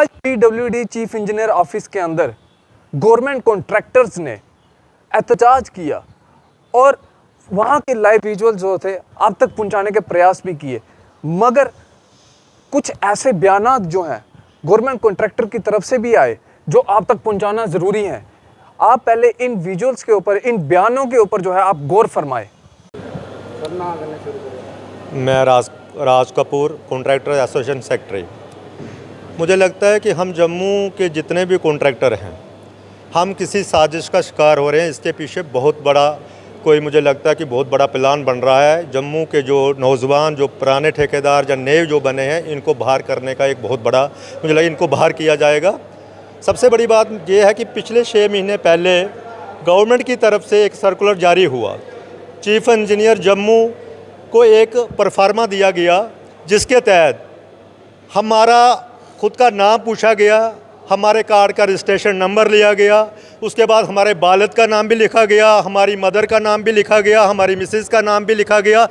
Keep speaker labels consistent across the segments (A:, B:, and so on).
A: आज PWD chief engineer office के अंदर गवर्नमेंट कॉन्ट्रैक्टर्स ने एहतजाज किया और वहाँ के लाइव विजुअल जो थे आप तक पहुँचाने के प्रयास भी किए, मगर कुछ ऐसे बयानात जो हैं गवर्नमेंट कॉन्ट्रैक्टर की तरफ से भी आए जो आप तक पहुँचाना ज़रूरी है। आप पहले इन विजुअल्स के ऊपर, इन बयानों के ऊपर जो है आप गौर फरमाएं।
B: मैं Raj Kapoor, contractor association secretary. मुझे लगता है कि हम जम्मू के जितने भी कॉन्ट्रैक्टर हैं, हम किसी साजिश का शिकार हो रहे हैं। इसके पीछे बहुत बड़ा मुझे लगता है कि बहुत बड़ा प्लान बन रहा है। जम्मू के जो नौजवान, जो पुराने ठेकेदार या नए जो बने हैं, इनको बाहर करने का एक बहुत बड़ा, मुझे लगा इनको बाहर किया जाएगा। सबसे बड़ी बात ये है कि पिछले 6 महीने पहले गवर्नमेंट की तरफ से एक सर्कुलर जारी हुआ। चीफ इंजीनियर जम्मू को एक परफार्मा दिया गया, जिसके तहत हमारा खुद का नाम पूछा गया, हमारे कार्ड का रजिस्ट्रेशन नंबर लिया गया, उसके बाद हमारे बालद का नाम भी लिखा गया, हमारी मदर का नाम भी लिखा गया, हमारी मिसेस का नाम भी लिखा गया,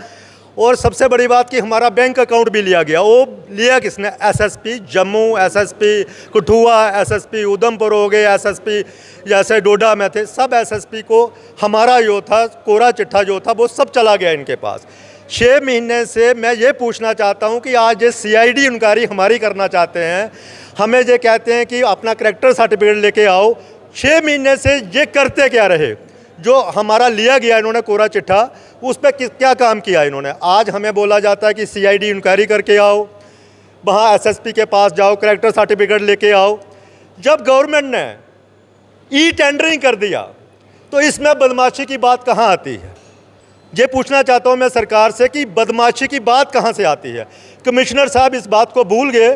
B: और सबसे बड़ी बात कि हमारा बैंक अकाउंट भी लिया गया। वो लिया किसने? SSP Jammu, SSP Kathua, SSP Udhampur हो गए, एसएसपी जैसे डोडा में थे, सब एसएसपी को हमारा जो था कोरा चिट्ठा जो था वो सब चला गया इनके पास। 6 महीने से मैं ये पूछना चाहता हूँ कि आज ये सीआईडी इंक्वायरी हमारी करना चाहते हैं, हमें ये कहते हैं कि अपना करैक्टर सर्टिफिकेट लेके आओ। 6 महीने से ये करते क्या रहे? जो हमारा लिया गया इन्होंने कोरा चिट्ठा, उस पर क्या काम किया इन्होंने? आज हमें बोला जाता है कि सीआईडी इंक्वायरी करके आओ, वहाँ एसएसपी के पास जाओ, करैक्टर सर्टिफिकेट लेके आओ। जब गवर्नमेंट ने ई टेंडरिंग कर दिया तो इसमें बदमाशी की बात कहाँ आती है? ये पूछना चाहता हूँ मैं सरकार से कि बदमाशी की बात कहाँ से आती है? कमिश्नर साहब इस बात को भूल गए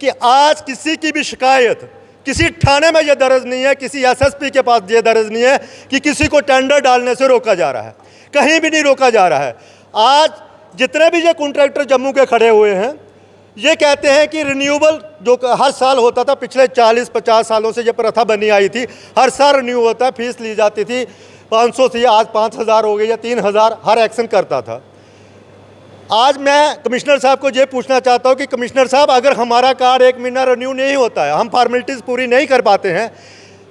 B: कि आज किसी की भी शिकायत किसी थाने में ये दर्ज नहीं है, किसी एसएसपी के पास ये दर्ज नहीं है कि किसी को टेंडर डालने से रोका जा रहा है, कहीं भी नहीं रोका जा रहा है। आज जितने भी ये कॉन्ट्रैक्टर जम्मू के खड़े हुए हैं, ये कहते हैं कि रिन्यूएबल जो हर साल होता था, पिछले 40-50 सालों से ये प्रथा बनी आई थी, हर साल रिन्यू होता है, फीस ली जाती थी 500 से, आज 5000 हो गई या 3000 हर एक्शन करता था। आज मैं कमिश्नर साहब को ये पूछना चाहता हूँ कि कमिश्नर साहब, अगर हमारा कार्ड 1 महीना रिन्यू नहीं होता है, हम फॉर्मेलिटीज़ पूरी नहीं कर पाते हैं,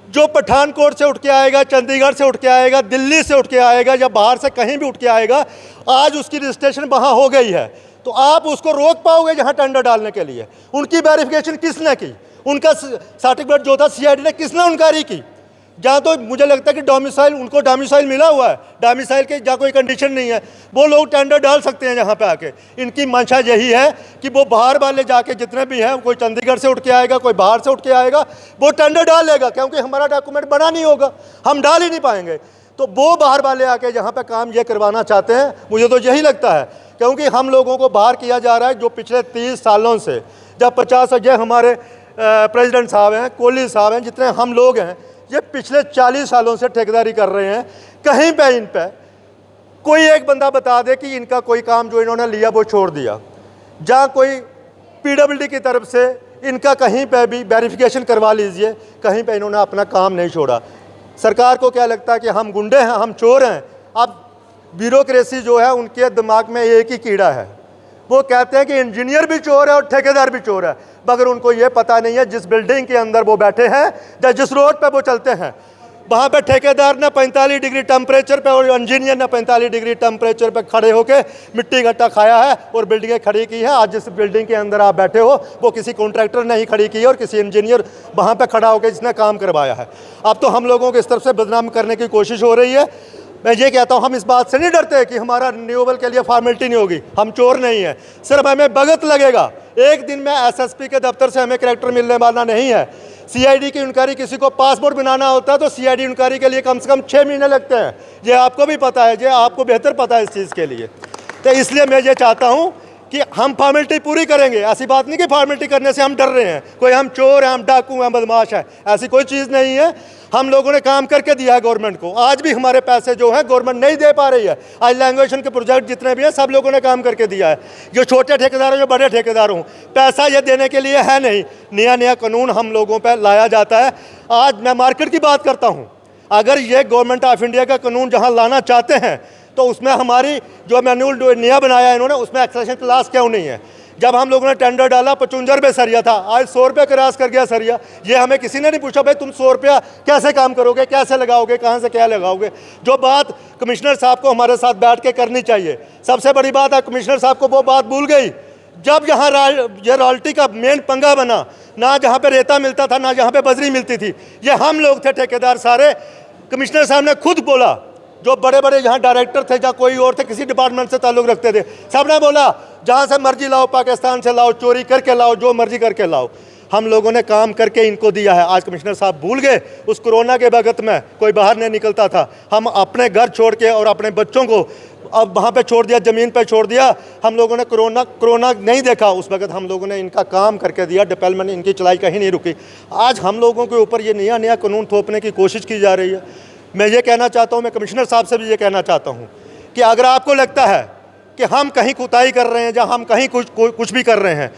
B: जो पठानकोट से उठ के आएगा, चंडीगढ़ से उठ के आएगा, दिल्ली से उठ के आएगा या बाहर से कहीं भी उठ के आएगा, आज उसकी रजिस्ट्रेशन वहाँ हो गई है, तो आप उसको रोक पाओगे यहाँ टेंडर डालने के लिए? उनकी वेरिफिकेशन किसने की? उनका सर्टिफिकेट जो था सीआईडी ने किसने इंक्वायरी की? जहाँ तो मुझे लगता है कि डोमिसाइल, उनको डोमिसाइल मिला हुआ है, डोमिसाइल के जहाँ कोई कंडीशन नहीं है, वो लोग टेंडर डाल सकते हैं यहाँ पे आके। इनकी मंशा यही है कि वो बाहर वाले जाके जितने भी हैं, कोई चंडीगढ़ से उठ के आएगा, कोई बाहर से उठ के आएगा, वो टेंडर डाल लेगा, क्योंकि हमारा डॉक्यूमेंट बना नहीं होगा, हम डाल ही नहीं पाएंगे। तो वो बाहर वाले आके यहाँ पे काम ये करवाना चाहते हैं, मुझे तो यही लगता है, क्योंकि हम लोगों को बाहर किया जा रहा है। जो पिछले 30 सालों से, जब 50 ये हमारे प्रेसिडेंट साहब हैं, कोहली साहब हैं, जितने हम लोग हैं, ये पिछले 40 सालों से ठेकेदारी कर रहे हैं। कहीं पे इन पे कोई एक बंदा बता दे कि इनका कोई काम जो इन्होंने लिया वो छोड़ दिया। जहाँ कोई पीडब्ल्यूडी की तरफ से इनका कहीं पे भी वेरिफिकेशन करवा लीजिए, कहीं पे इन्होंने अपना काम नहीं छोड़ा। सरकार को क्या लगता है कि हम गुंडे हैं, हम चोर हैं? अब ब्यूरोक्रेसी जो है उनके दिमाग में एक ही कीड़ा है, वो कहते हैं कि इंजीनियर भी चोर है और ठेकेदार भी चोर है, मगर उनको ये पता नहीं है जिस बिल्डिंग के अंदर वो बैठे हैं या जिस रोड पे वो चलते हैं, वहाँ पे ठेकेदार ने 45 डिग्री टेम्परेचर पे और इंजीनियर ने 45 डिग्री टेम्परेचर पे खड़े होकर मिट्टी घट्टा खाया है और बिल्डिंगें खड़ी की है। आज जिस बिल्डिंग के अंदर आप बैठे हो वो किसी कॉन्ट्रैक्टर ने ही खड़ी की है और किसी इंजीनियर वहाँ पर खड़ा होकर जिसने काम करवाया है। अब तो हम लोगों को इस तरफ से बदनाम करने की कोशिश हो रही है। मैं ये कहता हूँ, हम इस बात से नहीं डरते कि हमारा रिन्यूएबल के लिए फॉर्मेलिटी नहीं होगी, हम चोर नहीं है, सिर्फ हमें वक्त लगेगा। एक दिन में एसएसपी के दफ्तर से हमें करैक्टर मिलने वाला नहीं है। सीआईडी की इंक्वायरी, किसी को पासपोर्ट बनाना होता है तो सीआईडी इंक्वायरी के लिए कम से कम 6 महीने लगते हैं। ये आपको भी पता है, ये आपको बेहतर पता है इस चीज़ के लिए। तो इसलिए मैं ये चाहता हूँ कि हम फॉर्मेलिटी पूरी करेंगे। ऐसी बात नहीं कि फॉर्मेलिटी करने से हम डर रहे हैं, कोई हम चोर हैं, हम डाकू हैं, बदमाश हैं, ऐसी कोई चीज़ नहीं है। हम लोगों ने काम करके दिया है गवर्नमेंट को। आज भी हमारे पैसे जो हैं गवर्नमेंट नहीं दे पा रही है। आज लैंग्वेशन के प्रोजेक्ट जितने भी हैं सब लोगों ने काम करके दिया है। जो छोटे ठेकेदार हैं, जो बड़े ठेकेदार हों, पैसा ये देने के लिए है नहीं। नया नया कानून हम लोगों पर लाया जाता है। आज मैं मार्केट की बात करता हूँ, अगर ये गवर्नमेंट ऑफ इंडिया का कानून जहाँ लाना चाहते हैं तो उसमें हमारी जो मैनुअल नया बनाया है इन्होंने, उसमें एक्सेशन क्लास क्यों नहीं है? जब हम लोगों ने टेंडर डाला 55 रुपये सरिया था, आज 100 रुपये क्रॉस कर गया सरिया। ये हमें किसी ने नहीं पूछा भाई तुम 100 रुपया कैसे काम करोगे, कैसे लगाओगे, कहाँ से क्या लगाओगे। जो बात कमिश्नर साहब को हमारे साथ बैठ के करनी चाहिए, सबसे बड़ी बात है कमिश्नर साहब को वो बात भूल गई। जब यहाँ ये रॉयल्टी का मेन पंगा बना, ना जहाँ पे रेता मिलता था ना जहाँ पे बजरी मिलती थी, ये हम लोग थे ठेकेदार सारे। कमिश्नर साहब ने खुद बोला, जो बड़े बड़े यहाँ डायरेक्टर थे या कोई और थे, किसी डिपार्टमेंट से ताल्लुक़ रखते थे, सब ने बोला जहाँ से मर्जी लाओ, पाकिस्तान से लाओ, चोरी करके लाओ, जो मर्जी करके लाओ। हम लोगों ने काम करके इनको दिया है। आज कमिश्नर साहब भूल गए, उस कोरोना के वक्त में कोई बाहर नहीं निकलता था, हम अपने घर छोड़ के और अपने बच्चों को अब वहाँ पे छोड़ दिया, ज़मीन पे छोड़ दिया। हम लोगों ने कोरोना नहीं देखा, उस वक्त हम लोगों ने इनका काम करके दिया। डेवलपमेंट इनकी चलाई कहीं नहीं रुकी। आज हम लोगों के ऊपर ये नया नया कानून थोपने की कोशिश की जा रही है। मैं ये कहना चाहता हूँ, मैं कमिश्नर साहब से भी ये कहना चाहता हूँ कि अगर आपको लगता है कि हम कहीं कुताही कर रहे हैं या हम कहीं कुछ भी कर रहे हैं,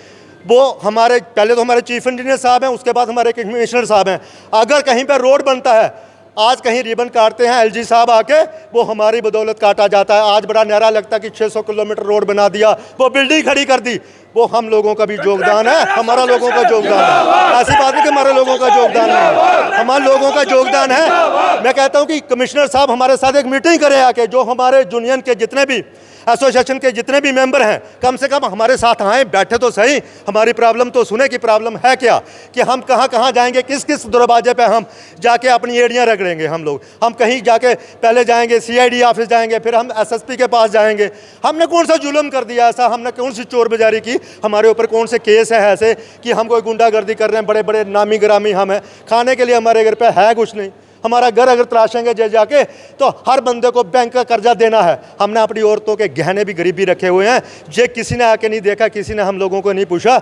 B: वो हमारे पहले तो हमारे चीफ इंजीनियर साहब हैं, उसके बाद हमारे कमिश्नर साहब हैं। अगर कहीं पर रोड बनता है, आज कहीं रिबन काटते हैं एलजी साहब आके, वो हमारी बदौलत काटा जाता है। आज बड़ा न्यारा लगता है कि 600 किलोमीटर रोड बना दिया, वो बिल्डिंग खड़ी कर दी, वो हम लोगों का भी योगदान है, हमारा लोगों का योगदान है। ऐसी बात नहीं कि हमारे लोगों का योगदान नहीं है, हमारे लोगों का योगदान है। मैं कहता हूँ कि कमिश्नर साहब हमारे साथ एक मीटिंग करें आके, जो हमारे यूनियन के जितने भी एसोसिएशन के जितने भी मेंबर हैं, कम से कम हमारे साथ आए, बैठे तो सही, हमारी प्रॉब्लम तो सुने कि प्रॉब्लम है क्या, कि हम कहाँ कहाँ जाएंगे, किस किस दरवाजे पे हम जाके अपनी एड़ियाँ रगड़ेंगे। हम कहीं जाके पहले जाएंगे सीआईडी ऑफिस जाएंगे, फिर हम एसएसपी के पास जाएंगे। हमने कौन सा जुल्म कर दिया ऐसा, हमने कौन सी चोर बाजारी की, हमारे ऊपर कौन से केस है ऐसे कि हम कोई गुंडागर्दी कर रहे हैं। बड़े बड़े नामी ग्रामी हम हैं, खाने के लिए हमारे घर पे है कुछ नहीं। हमारा घर अगर तलाशेंगे जाके तो हर बंदे को बैंक का कर्जा देना है। हमने अपनी औरतों के गहने भी गरीबी रखे हुए हैं, ये किसी ने आके नहीं देखा, किसी ने हम लोगों को नहीं पूछा।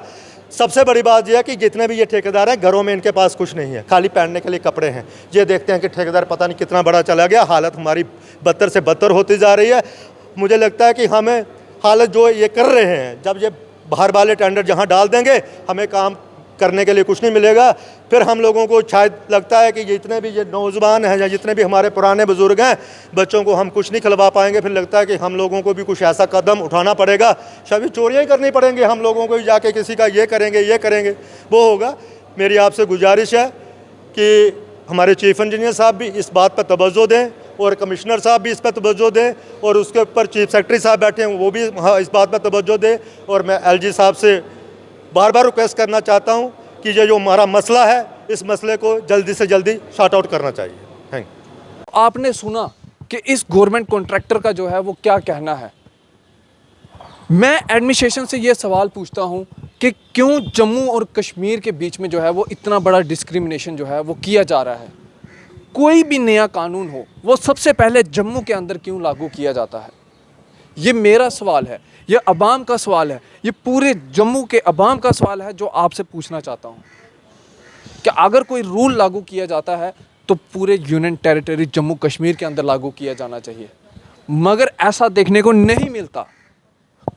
B: सबसे बड़ी बात यह है कि जितने भी ये ठेकेदार हैं, घरों में इनके पास कुछ नहीं है, खाली पहनने के लिए कपड़े हैं। ये देखते हैं कि ठेकेदार पता नहीं कितना बड़ा चला गया, हालत हमारी बदतर से बदतर होती जा रही है। मुझे लगता है कि हमें हालत जो ये कर रहे हैं, जब ये बाहर वाले टेंडर जहाँ डाल देंगे, हमें काम करने के लिए कुछ नहीं मिलेगा। फिर हम लोगों को शायद लगता है कि जितने भी ये नौजवान हैं या जितने भी हमारे पुराने बुजुर्ग हैं, बच्चों को हम कुछ नहीं खिलवा पाएंगे। फिर लगता है कि हम लोगों को भी कुछ ऐसा कदम उठाना पड़ेगा, शायद चोरियाँ ही करनी पड़ेंगे हम लोगों को, जाके किसी का ये करेंगे वो होगा। मेरी आपसे गुजारिश है कि हमारे चीफ इंजीनियर साहब भी इस बात पर तवज्जो दें और कमिश्नर साहब भी इस पर तवज्जो दें, और उसके ऊपर चीफ सेक्रेटरी साहब बैठे हैं, वो भी इस बात पर तवज्जो दें। और मैं एलजी साहब से बार बार रिक्वेस्ट करना चाहता हूं कि ये जो हमारा मसला है, इस मसले को जल्दी से जल्दी शॉर्ट आउट करना चाहिए। Thank you.
A: आपने सुना कि इस गवर्नमेंट कॉन्ट्रैक्टर का जो है वो क्या कहना है। मैं एडमिनिस्ट्रेशन से ये सवाल पूछता हूँ कि क्यों जम्मू और कश्मीर के बीच में जो है वो इतना बड़ा डिस्क्रिमिनेशन जो है वो किया जा रहा है। कोई भी नया कानून हो, वो सबसे पहले जम्मू के अंदर क्यों लागू किया जाता है। ये मेरा सवाल है, ये अवाम का सवाल है, ये पूरे जम्मू के अवाम का सवाल है, जो आपसे पूछना चाहता हूँ कि अगर कोई रूल लागू किया जाता है तो पूरे यूनियन टेरिटरी जम्मू कश्मीर के अंदर लागू किया जाना चाहिए, मगर ऐसा देखने को नहीं मिलता।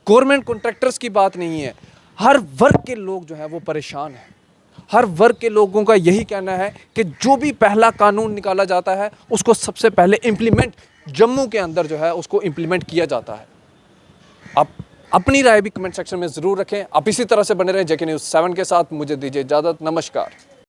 A: गवर्नमेंट कॉन्ट्रैक्टर्स की बात नहीं है, हर वर्ग के लोग जो हैं वो परेशान हैं। हर वर्ग के लोगों का यही कहना है कि जो भी पहला कानून निकाला जाता है उसको सबसे पहले इम्प्लीमेंट जम्मू के अंदर जो है उसको इम्प्लीमेंट किया जाता है। आप अपनी राय भी कमेंट सेक्शन में ज़रूर रखें। आप इसी तरह से बने रहें जेके न्यूज़ 7 के साथ। मुझे दीजिए इजाज़त। नमस्कार।